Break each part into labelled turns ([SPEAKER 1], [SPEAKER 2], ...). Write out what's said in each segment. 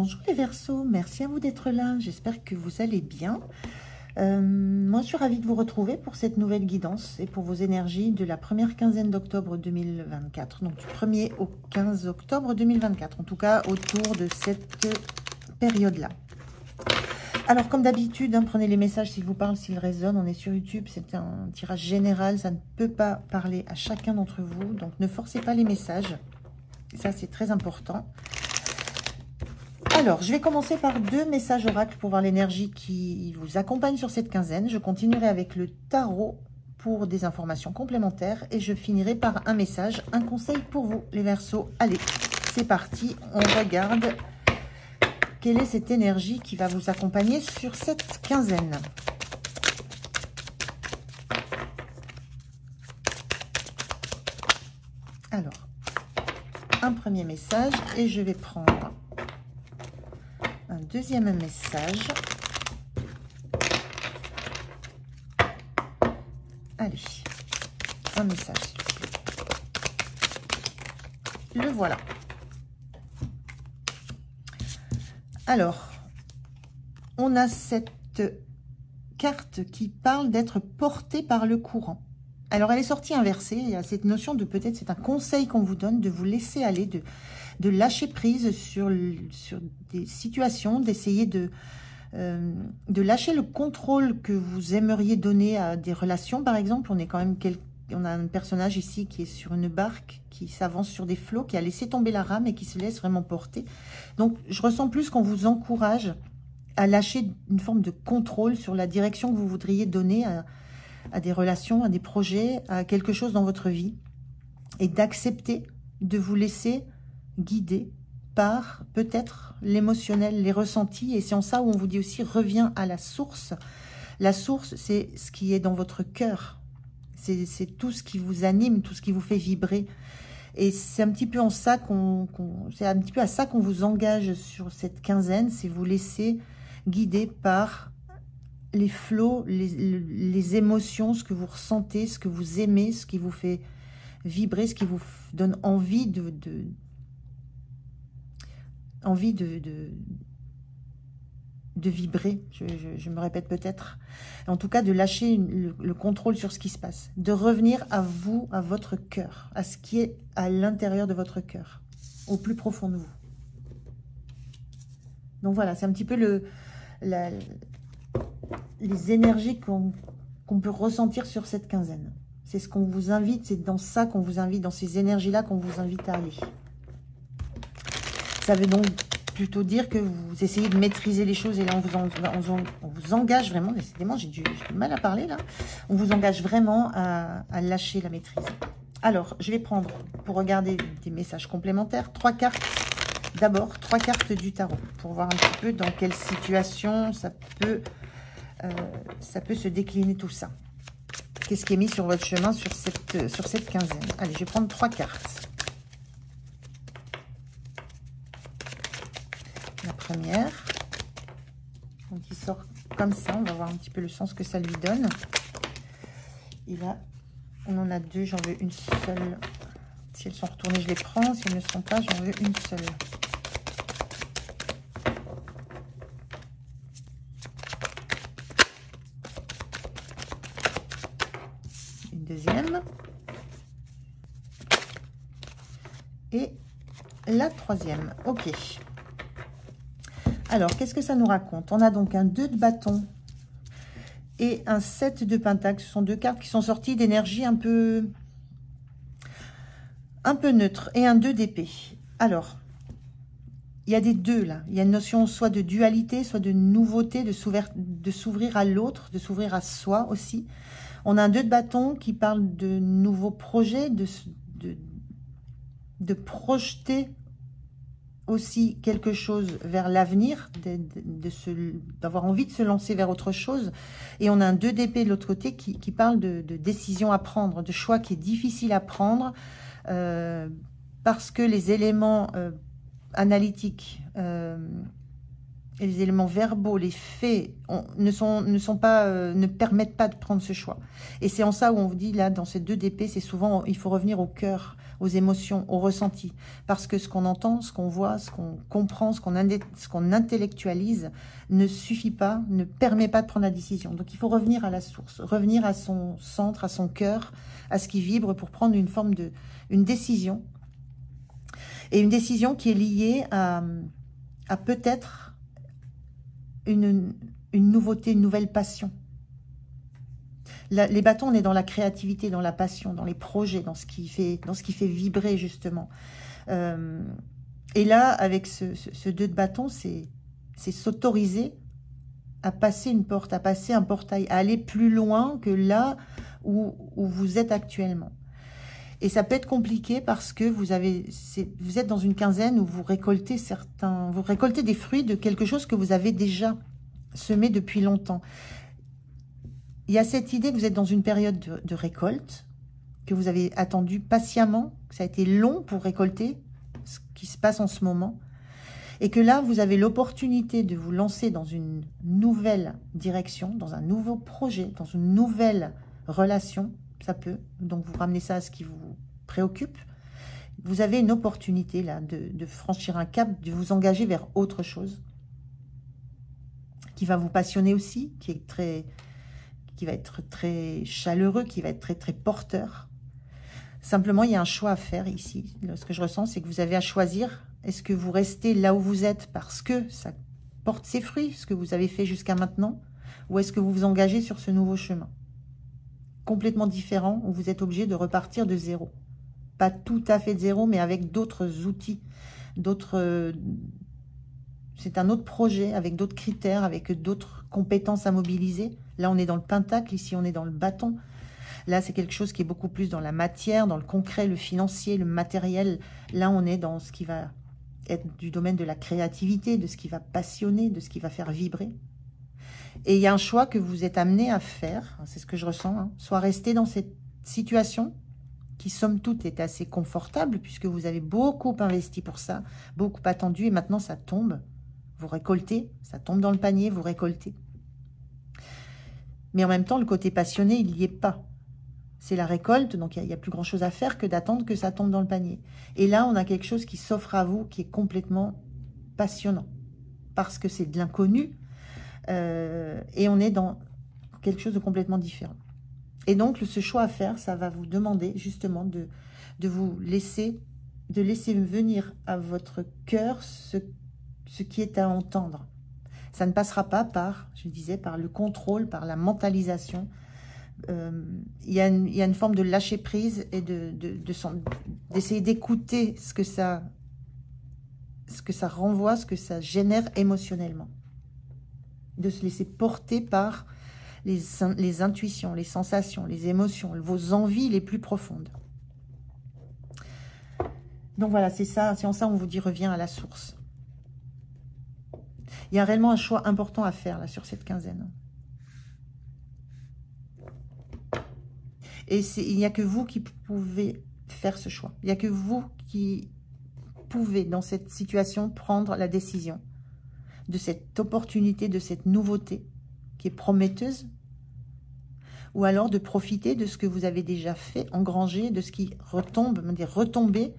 [SPEAKER 1] Bonjour les Verseaux, merci à vous d'être là, j'espère que vous allez bien. Moi je suis ravie de vous retrouver pour cette nouvelle guidance et pour vos énergies de la première quinzaine d'octobre 2024, donc du 1er au 15 octobre 2024, en tout cas autour de cette période-là. Alors comme d'habitude, prenez les messages s'ils vous parlent, s'ils résonnent, on est sur YouTube, c'est un tirage général, ça ne peut pas parler à chacun d'entre vous, donc ne forcez pas les messages, ça c'est très important. Alors, je vais commencer par 2 messages oracles pour voir l'énergie qui vous accompagne sur cette quinzaine. Je continuerai avec le tarot pour des informations complémentaires et je finirai par un message, un conseil pour vous, les Verseaux. Allez, c'est parti, on regarde quelle est cette énergie qui va vous accompagner sur cette quinzaine. Alors, un premier message et je vais prendre un deuxième message. Allez, un message. Le voilà. Alors, on a cette carte qui parle d'être portée par le courant. Alors, elle est sortie inversée. Il y a cette notion de peut-être, c'est un conseil qu'on vous donne, de vous laisser aller, de lâcher prise sur des situations, d'essayer de lâcher le contrôle que vous aimeriez donner à des relations, par exemple. On a un personnage ici qui est sur une barque, qui s'avance sur des flots, qui a laissé tomber la rame et qui se laisse vraiment porter. Donc, je ressens plus qu'on vous encourage à lâcher une forme de contrôle sur la direction que vous voudriez donner à des relations, à des projets, à quelque chose dans votre vie, et d'accepter de vous laisser guider par peut-être l'émotionnel, les ressentis, et c'est en ça où on vous dit aussi reviens à la source. La source, c'est ce qui est dans votre cœur, c'est tout ce qui vous anime, tout ce qui vous fait vibrer, et c'est un petit peu en ça c'est un petit peu à ça qu'on vous engage sur cette quinzaine, c'est vous laisser guider par les flots, les émotions, ce que vous ressentez, ce que vous aimez, ce qui vous fait vibrer, ce qui vous donne envie de vibrer, je me répète peut-être, en tout cas de lâcher le contrôle sur ce qui se passe, de revenir à vous, à votre cœur, à ce qui est à l'intérieur de votre cœur, au plus profond de vous. Donc voilà, c'est un petit peu les énergies qu'on peut ressentir sur cette quinzaine. C'est ce qu'on vous invite, c'est dans ça qu'on vous invite, dans ces énergies-là qu'on vous invite à aller. Ça veut donc plutôt dire que vous essayez de maîtriser les choses et là on vous engage vraiment, décidément j'ai du mal à parler là, on vous engage vraiment à lâcher la maîtrise. Alors je vais prendre, pour regarder des messages complémentaires, 3 cartes, d'abord 3 cartes du tarot, pour voir un petit peu dans quelle situation ça peut se décliner tout ça. Qu'est-ce qui est mis sur votre chemin sur cette quinzaine? Allez, je vais prendre 3 cartes. La première, donc il sort comme ça, on va voir un petit peu le sens que ça lui donne. On en a 2, j'en veux une seule. Si elles sont retournées, je les prends. Si elles ne sont pas, j'en veux une seule. Une deuxième. Et la troisième. Ok. Alors, qu'est-ce que ça nous raconte? On a donc un 2 de bâton et un 7 de pentacle. Ce sont 2 cartes qui sont sorties d'énergie un peu neutre. Et un 2 d'épée. Alors, il y a des 2 là. Il y a une notion soit de dualité, soit de nouveauté, de s'ouvrir à l'autre, de s'ouvrir à soi aussi. On a un 2 de bâton qui parle de nouveaux projets, de projeter aussi quelque chose vers l'avenir, d'avoir envie de se lancer vers autre chose. Et on a un 2 d'épée de l'autre côté qui parle de décision à prendre, de choix qui est difficile à prendre, parce que les éléments analytiques, et les éléments verbaux, les faits, ne permettent pas de prendre ce choix. Et c'est en ça où on vous dit, là, dans ces 2 d'épée, c'est souvent, il faut revenir au cœur, aux émotions, au ressenti. Parce que ce qu'on entend, ce qu'on voit, ce qu'on comprend, ce qu'on intellectualise, ne suffit pas, ne permet pas de prendre la décision. Donc il faut revenir à la source, revenir à son centre, à son cœur, à ce qui vibre pour prendre une décision. Et une décision qui est liée à peut-être une nouveauté, une nouvelle passion. Les bâtons, on est dans la créativité, dans la passion, dans les projets, dans ce qui fait vibrer justement. Et là, avec ce 2 de bâton, c'est s'autoriser à passer une porte, à passer un portail, à aller plus loin que là où vous êtes actuellement. Et ça peut être compliqué parce que vous êtes dans une quinzaine où vous récoltez des fruits de quelque chose que vous avez déjà semé depuis longtemps. Il y a cette idée que vous êtes dans une période de récolte, que vous avez attendu patiemment, que ça a été long pour récolter ce qui se passe en ce moment, et que là, vous avez l'opportunité de vous lancer dans une nouvelle direction, dans un nouveau projet, dans une nouvelle relation. Ça peut, donc vous ramenez ça à ce qui vous préoccupe. Vous avez une opportunité là de franchir un cap, de vous engager vers autre chose qui va vous passionner aussi, qui va être très chaleureux, qui va être très très porteur. Simplement, il y a un choix à faire ici. Ce que je ressens, c'est que vous avez à choisir. Est-ce que vous restez là où vous êtes parce que ça porte ses fruits, ce que vous avez fait jusqu'à maintenant, ou est-ce que vous vous engagez sur ce nouveau chemin complètement différent, où vous êtes obligé de repartir de zéro. Pas tout à fait de zéro, mais avec d'autres outils, c'est un autre projet, avec d'autres critères, avec d'autres compétences à mobiliser. Là, on est dans le pentacle, ici, on est dans le bâton. Là, c'est quelque chose qui est beaucoup plus dans la matière, dans le concret, le financier, le matériel. Là, on est dans ce qui va être du domaine de la créativité, de ce qui va passionner, de ce qui va faire vibrer. Et il y a un choix que vous êtes amené à faire, c'est ce que je ressens, hein, soit rester dans cette situation qui, somme toute, est assez confortable, puisque vous avez beaucoup investi pour ça, beaucoup attendu, et maintenant ça tombe, vous récoltez, ça tombe dans le panier, vous récoltez. Mais en même temps, le côté passionné, il n'y est pas. C'est la récolte, donc il n'y a plus grand-chose à faire que d'attendre que ça tombe dans le panier. Et là, on a quelque chose qui s'offre à vous, qui est complètement passionnant, parce que c'est de l'inconnu, et on est dans quelque chose de complètement différent. Et donc, ce choix à faire, ça va vous demander justement de vous laisser, de laisser venir à votre cœur ce qui est à entendre. Ça ne passera pas par, je disais, par le contrôle, par la mentalisation. Il y a une forme de lâcher prise et d'essayer d'écouter ce que ça renvoie, ce que ça génère émotionnellement. De se laisser porter par les intuitions, les sensations, les émotions, vos envies les plus profondes. Donc voilà, c'est ça, c'est en ça on vous dit reviens à la source. Il y a réellement un choix important à faire là sur cette quinzaine. Et il n'y a que vous qui pouvez faire ce choix. Il n'y a que vous qui pouvez, dans cette situation, prendre la décision de cette opportunité, de cette nouveauté qui est prometteuse, ou alors de profiter de ce que vous avez déjà fait, engranger, de ce qui retombe, retomber,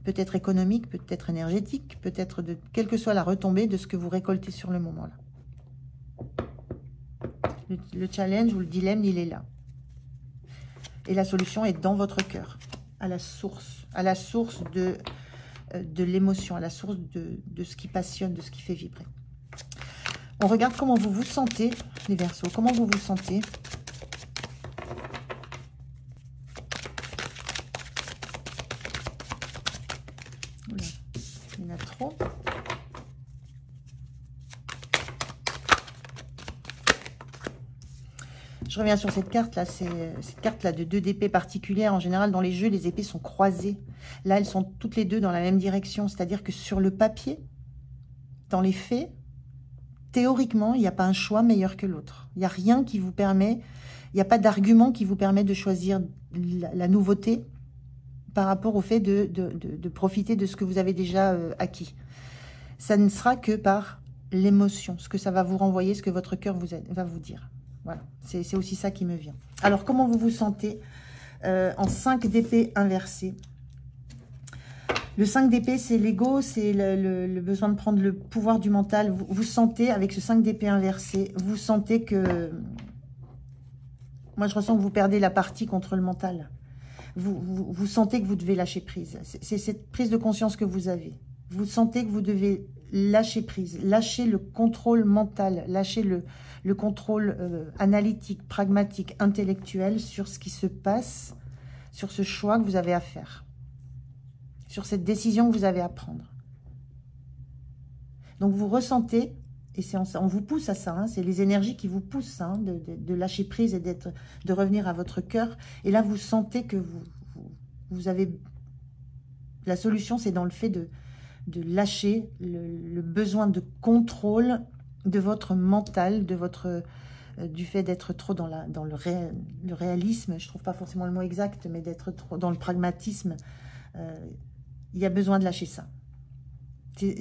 [SPEAKER 1] peut-être économique, peut-être énergétique, peut-être de quelle que soit la retombée de ce que vous récoltez sur le moment là. Le challenge ou le dilemme, il est là. Et la solution est dans votre cœur, à la source de l'émotion, à la source de ce qui passionne, de ce qui fait vibrer. On regarde comment vous vous sentez, les Verseaux, comment vous vous sentez. Oula, il y en a trop. Je reviens sur cette carte-là, c'est cette carte-là de 2 d'épée particulière. En général, dans les jeux, les épées sont croisées. Là, elles sont toutes les deux dans la même direction. C'est-à-dire que sur le papier, dans les faits, théoriquement, il n'y a pas un choix meilleur que l'autre. Il n'y a rien qui vous permet, il n'y a pas d'argument qui vous permet de choisir la nouveauté par rapport au fait de profiter de ce que vous avez déjà acquis. Ça ne sera que par l'émotion, ce que ça va vous renvoyer, ce que votre cœur va vous dire. Voilà, c'est aussi ça qui me vient. Alors, comment vous vous sentez en 5 d'épée inversé? Le 5 d'épée, c'est l'ego, c'est le besoin de prendre le pouvoir du mental. Vous sentez, avec ce 5 d'épée inversé, vous sentez que... Moi, je ressens que vous perdez la partie contre le mental. Vous sentez que vous devez lâcher prise. C'est cette prise de conscience que vous avez. Vous sentez que vous devez lâcher prise, lâcher le contrôle mental, lâcher le contrôle analytique, pragmatique, intellectuel sur ce qui se passe, sur ce choix que vous avez à faire, sur cette décision que vous avez à prendre. Donc vous ressentez, et on vous pousse à ça, hein, c'est les énergies qui vous poussent hein, de lâcher prise et de revenir à votre cœur. Et là, vous sentez que vous avez... La solution, c'est dans le fait de lâcher le besoin de contrôle de votre mental, du fait d'être trop dans le réalisme. Je ne trouve pas forcément le mot exact, mais d'être trop dans le pragmatisme. Il y a besoin de lâcher ça.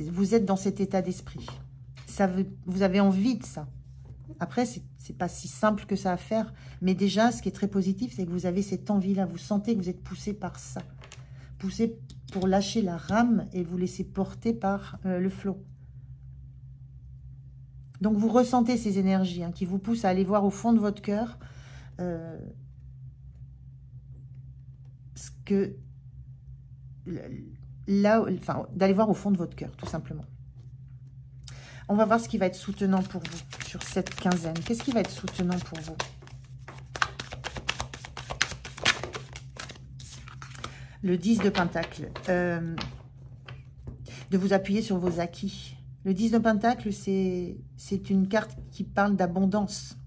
[SPEAKER 1] Vous êtes dans cet état d'esprit. Vous avez envie de ça. Après, c'est pas si simple que ça à faire. Mais déjà, ce qui est très positif, c'est que vous avez cette envie-là. Vous sentez que vous êtes poussé par ça. Poussé pour lâcher la rame et vous laisser porter par le flot. Donc, vous ressentez ces énergies hein, qui vous poussent à aller voir au fond de votre cœur d'aller voir au fond de votre cœur, tout simplement. On va voir ce qui va être soutenant pour vous sur cette quinzaine. Qu'est-ce qui va être soutenant pour vous? Le 10 de Pentacle. De vous appuyer sur vos acquis. Le 10 de Pentacle, c'est une carte qui parle d'abondance.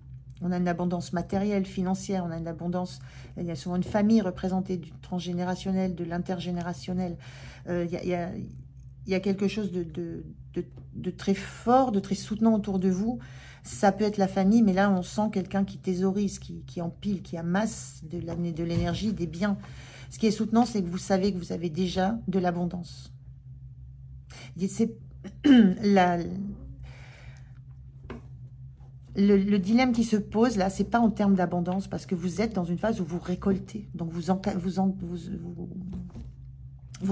[SPEAKER 1] On a une abondance matérielle, financière, on a une abondance... Il y a souvent une famille représentée du transgénérationnel, de l'intergénérationnel. Il y a quelque chose de très fort, de très soutenant autour de vous. Ça peut être la famille, mais là, on sent quelqu'un qui thésaurise, qui empile, qui amasse de l'énergie, des biens. Ce qui est soutenant, c'est que vous savez que vous avez déjà de l'abondance. C'est le dilemme qui se pose, là, c'est pas en termes d'abondance, parce que vous êtes dans une phase où vous récoltez. Donc, vous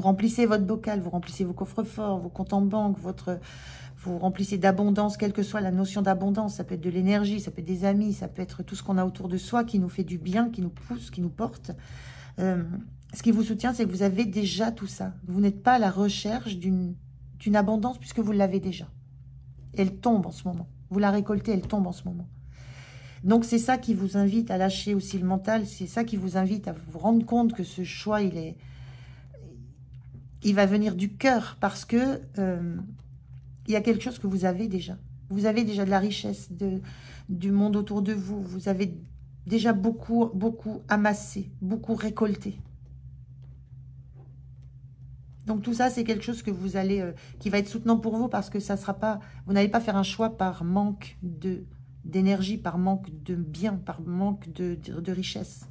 [SPEAKER 1] remplissez votre bocal, vous remplissez vos coffres-forts, vos comptes en banque, vous remplissez d'abondance, quelle que soit la notion d'abondance. Ça peut être de l'énergie, ça peut être des amis, ça peut être tout ce qu'on a autour de soi qui nous fait du bien, qui nous pousse, qui nous porte. Ce qui vous soutient, c'est que vous avez déjà tout ça. Vous n'êtes pas à la recherche d'une abondance puisque vous l'avez déjà. Elle tombe en ce moment. Vous la récoltez, elle tombe en ce moment. Donc, c'est ça qui vous invite à lâcher aussi le mental. C'est ça qui vous invite à vous rendre compte que ce choix, il va venir du cœur parce que il y a quelque chose que vous avez déjà. Vous avez déjà de la richesse du monde autour de vous. Vous avez déjà beaucoup amassé, beaucoup récolté. Donc tout ça, c'est quelque chose que vous allez, qui va être soutenant pour vous parce que ça sera pas, vous n'allez pas faire un choix par manque d'énergie, par manque de biens, par manque de richesse.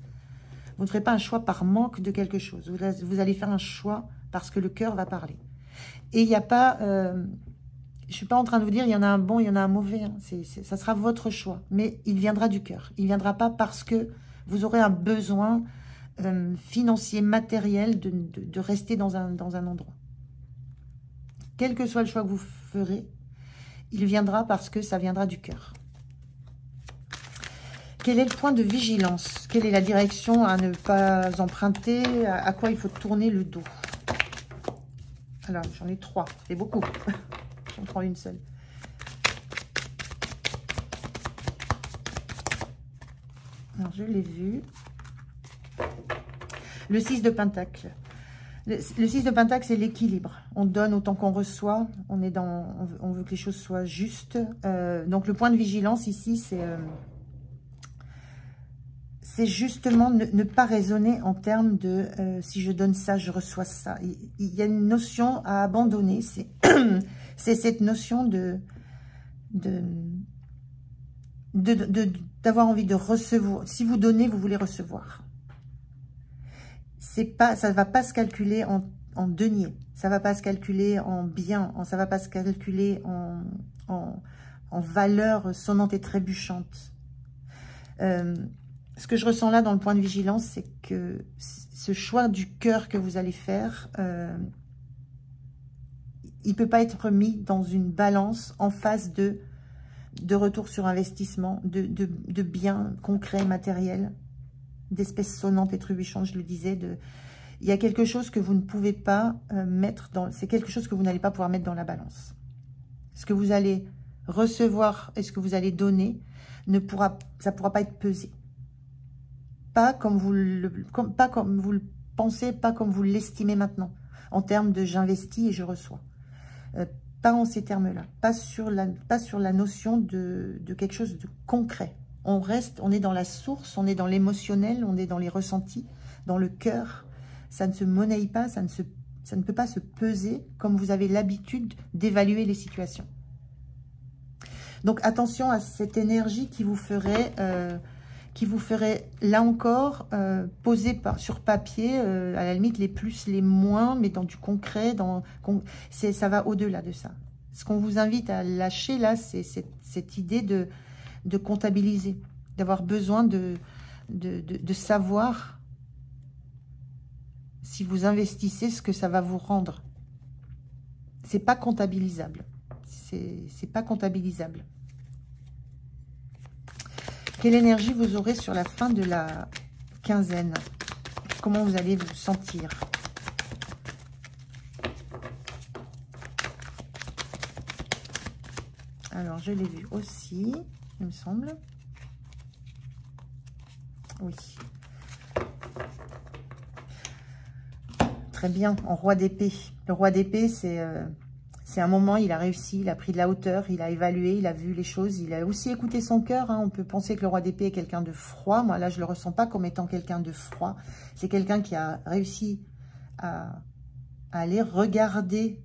[SPEAKER 1] Vous ne ferez pas un choix par manque de quelque chose. Vous allez faire un choix parce que le cœur va parler. Et il n'y a pas, je ne suis pas en train de vous dire il y en a un bon, il y en a un mauvais. Hein. Ça sera votre choix, mais il viendra du cœur. Il ne viendra pas parce que vous aurez un besoin financier, matériel, de rester dans un endroit. Quel que soit le choix que vous ferez, il viendra parce que ça viendra du cœur. Quel est le point de vigilance? Quelle est la direction à ne pas emprunter? À quoi il faut tourner le dos? Alors, j'en ai 3. C'est beaucoup. J'en prends une seule. Alors, je l'ai vu. Le 6 de Pentacle. Le 6 de Pentacle, c'est l'équilibre. On donne autant qu'on reçoit. On veut que les choses soient justes. Donc, le point de vigilance ici, c'est justement ne pas raisonner en termes de si je donne ça, je reçois ça. Il y a une notion à abandonner. C'est cette notion d'avoir envie de recevoir. Si vous donnez, vous voulez recevoir. Ça ne va pas se calculer en deniers. Ça ne va pas se calculer en biens. Ça ne va pas se calculer en valeur sonnante et trébuchante. Ce que je ressens là dans le point de vigilance, c'est que ce choix du cœur que vous allez faire, il ne peut pas être mis dans une balance en face de retour sur investissement, de biens concrets, matériels, d'espèces sonnantes et trébuchantes, je le disais. Il y a quelque chose que vous ne pouvez pas mettre dans... C'est quelque chose que vous n'allez pas pouvoir mettre dans la balance. Ce que vous allez recevoir et ce que vous allez donner, ça ne pourra pas être pesé. Pas comme vous le pensez, pas comme vous l'estimez maintenant, en termes de j'investis et je reçois. Pas en ces termes-là, pas sur la notion de quelque chose de concret. On est dans la source, on est dans l'émotionnel, on est dans les ressentis, dans le cœur. Ça ne se monnaie pas, ça ne peut pas se peser comme vous avez l'habitude d'évaluer les situations. Donc attention à cette énergie qui vous ferait là encore poser sur papier, à la limite les plus, les moins, mais dans du concret, ça va au-delà de ça. Ce qu'on vous invite à lâcher là, c'est cette idée de comptabiliser, d'avoir besoin de savoir si vous investissez ce que ça va vous rendre. C'est pas comptabilisable. C'est pas comptabilisable. Quelle énergie vous aurez sur la fin de la quinzaine? Comment vous allez vous sentir? Alors, je l'ai vu aussi, il me semble. Oui. Très bien, en roi d'épée. Le roi d'épée, c'est un moment, il a réussi, il a pris de la hauteur, il a évalué, il a vu les choses, il a aussi écouté son cœur. Hein. On peut penser que le roi d'épée est quelqu'un de froid. Moi, là, je ne le ressens pas comme étant quelqu'un de froid. C'est quelqu'un qui a réussi à aller regarder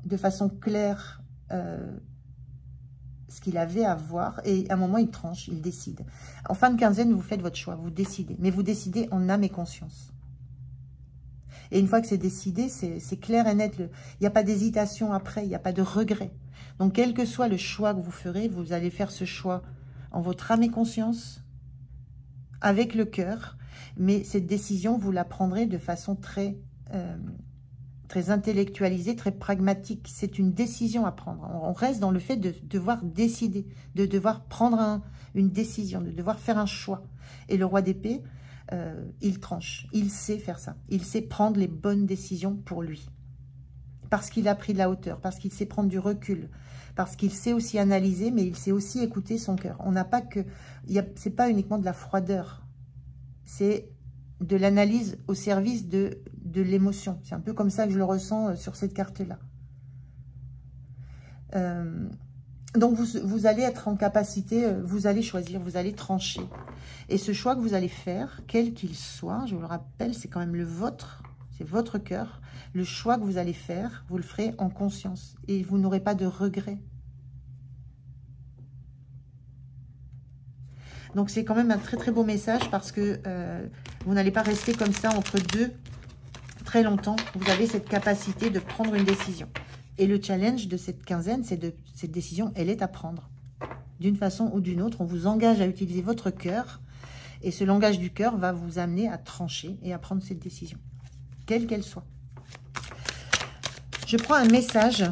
[SPEAKER 1] de façon claire ce qu'il avait à voir. Et à un moment, il tranche, il décide. En fin de quinzaine, vous faites votre choix, vous décidez. Mais vous décidez en âme et conscience. Et une fois que c'est décidé, c'est clair et net. Il n'y a pas d'hésitation après, il n'y a pas de regret. Donc, quel que soit le choix que vous ferez, vous allez faire ce choix en votre âme et conscience, avec le cœur. Mais cette décision, vous la prendrez de façon très intellectualisée, très pragmatique. C'est une décision à prendre. On reste dans le fait de devoir décider, de devoir prendre une décision, de devoir faire un choix. Et le roi d'épée... il tranche, il sait faire ça, il sait prendre les bonnes décisions pour lui, parce qu'il a pris de la hauteur, parce qu'il sait prendre du recul, parce qu'il sait aussi analyser, mais il sait aussi écouter son cœur. On n'a pas que, c'est pas uniquement de la froideur, c'est de l'analyse au service de l'émotion. C'est un peu comme ça que je le ressens sur cette carte-là. Donc, vous allez être en capacité, vous allez choisir, vous allez trancher. Et ce choix que vous allez faire, quel qu'il soit, je vous le rappelle, c'est quand même le vôtre, c'est votre cœur. Le choix que vous allez faire, vous le ferez en conscience. Et vous n'aurez pas de regret. Donc, c'est quand même un très très beau message parce que vous n'allez pas rester comme ça entre deux très longtemps. Vous avez cette capacité de prendre une décision. Et le challenge de cette quinzaine, c'est de cette décision, elle est à prendre. D'une façon ou d'une autre, on vous engage à utiliser votre cœur. Et ce langage du cœur va vous amener à trancher et à prendre cette décision, quelle qu'elle soit. Je prends un message,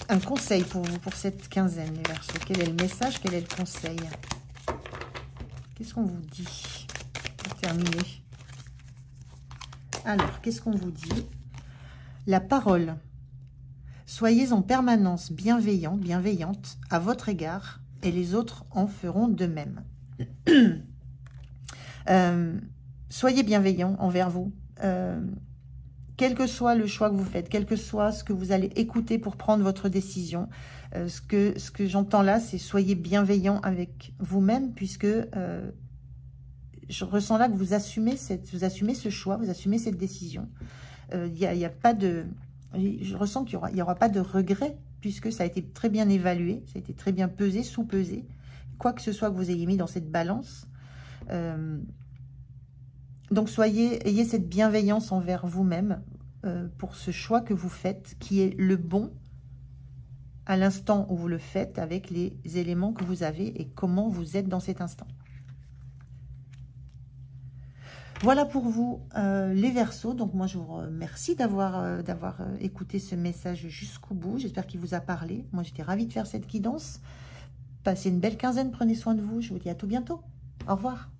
[SPEAKER 1] un conseil pour vous, pour cette quinzaine, les Verseaux. Quel est le message, quel est le conseil? Qu'est-ce qu'on vous dit pour terminer? Alors, qu'est-ce qu'on vous dit? La parole. Soyez en permanence bienveillant, bienveillante à votre égard et les autres en feront de même. Soyez bienveillant envers vous. Quel que soit le choix que vous faites, quel que soit ce que vous allez écouter pour prendre votre décision, ce que j'entends là, c'est soyez bienveillant avec vous-même, puisque je ressens là que vous assumez ce choix, vous assumez cette décision. Il y a pas de... Je ressens qu'il n'y aura pas de regret, puisque ça a été très bien évalué, ça a été très bien pesé, sous-pesé. Quoi que ce soit que vous ayez mis dans cette balance. Donc, ayez cette bienveillance envers vous-même pour ce choix que vous faites, qui est le bon, à l'instant où vous le faites avec les éléments que vous avez et comment vous êtes dans cet instant. Voilà pour vous les Verseaux. Donc moi je vous remercie d'avoir écouté ce message jusqu'au bout. J'espère qu'il vous a parlé. Moi j'étais ravie de faire cette guidance. Passez une belle quinzaine, prenez soin de vous. Je vous dis à tout bientôt. Au revoir.